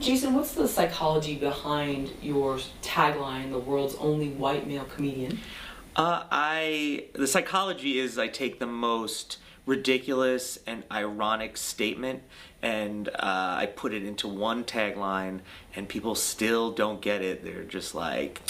Jason, what's the psychology behind your tagline, "The world's only white male comedian"? The psychology is I take the most ridiculous and ironic statement and I put it into one tagline, and people still don't get it. They're just like,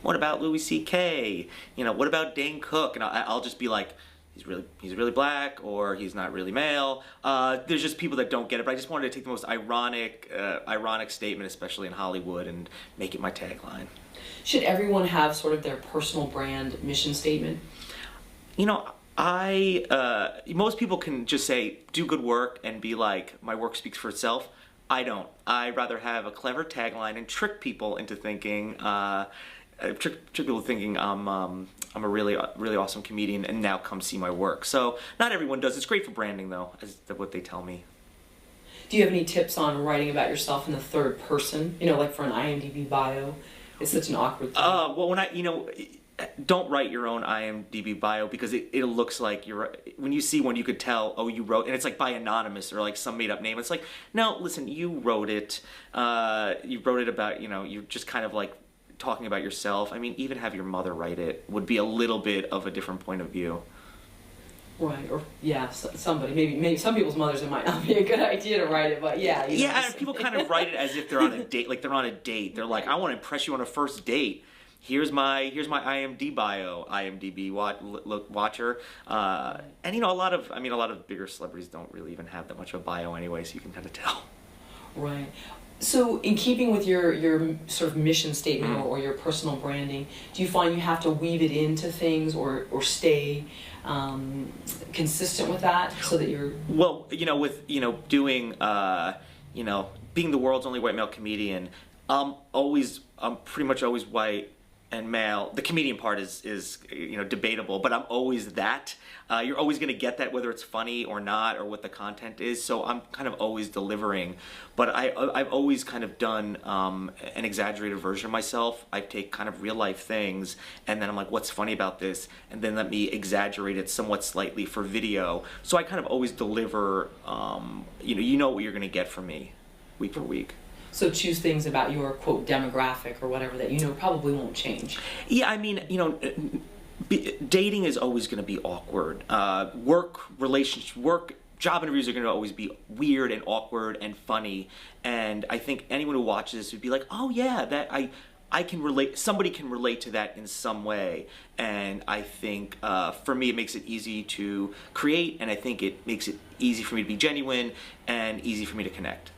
what about Louis C.K.? You know, what about Dane Cook? And I'll just be like, he's really black, or he's not really male. There's just people that don't get it, but I just wanted to take the most ironic statement, especially in Hollywood, and make it my tagline. Should everyone have sort of their personal brand mission statement? You know, most people can just say, do good work and be like, my work speaks for itself. I don't. I'd rather have a clever tagline and trick people into thinking, trick people thinking I'm a really awesome comedian and now come see my work. So not everyone does. It's great for branding though, is what they tell me. Do you have any tips on writing about yourself in the third person? You know, like for an IMDb bio? It's such an awkward thing. Well, don't write your own IMDb bio, because it looks like when you see one, you could tell, oh, you wrote, and it's like by anonymous or like some made up name. It's like, no, listen, you wrote it. You wrote it about, you're just kind of like talking about yourself. I mean, even have your mother write it would be a little bit of a different point of view. Right, or yeah, somebody, maybe some people's mothers, it might not be a good idea to write it, but yeah. Yeah, and people kind of write it as if they're on a date, like they're on a date. They're like, I want to impress you on a first date. Here's my IMDb bio, IMDb watcher, and a lot of bigger celebrities don't really even have that much of a bio anyway, so you can kind of tell. Right. So in keeping with your sort of mission statement or your personal branding, do you find you have to weave it into things or stay consistent with that so that you're... Well, with doing being the world's only white male comedian, I'm pretty much always white and male. The comedian part is debatable, but I'm always that. You're always going to get that, whether it's funny or not, or what the content is. So I'm kind of always delivering. But I've always kind of done an exaggerated version of myself. I take kind of real life things, and then I'm like, what's funny about this? And then let me exaggerate it somewhat slightly for video. So I kind of always deliver. You know what you're going to get from me, week for week. So choose things about your, quote, demographic or whatever that probably won't change. Yeah, I mean, dating is always going to be awkward. Work job interviews are going to always be weird and awkward and funny. And I think anyone who watches this would be like, oh yeah, that I can relate. Somebody can relate to that in some way. And I think for me, it makes it easy to create, and I think it makes it easy for me to be genuine and easy for me to connect.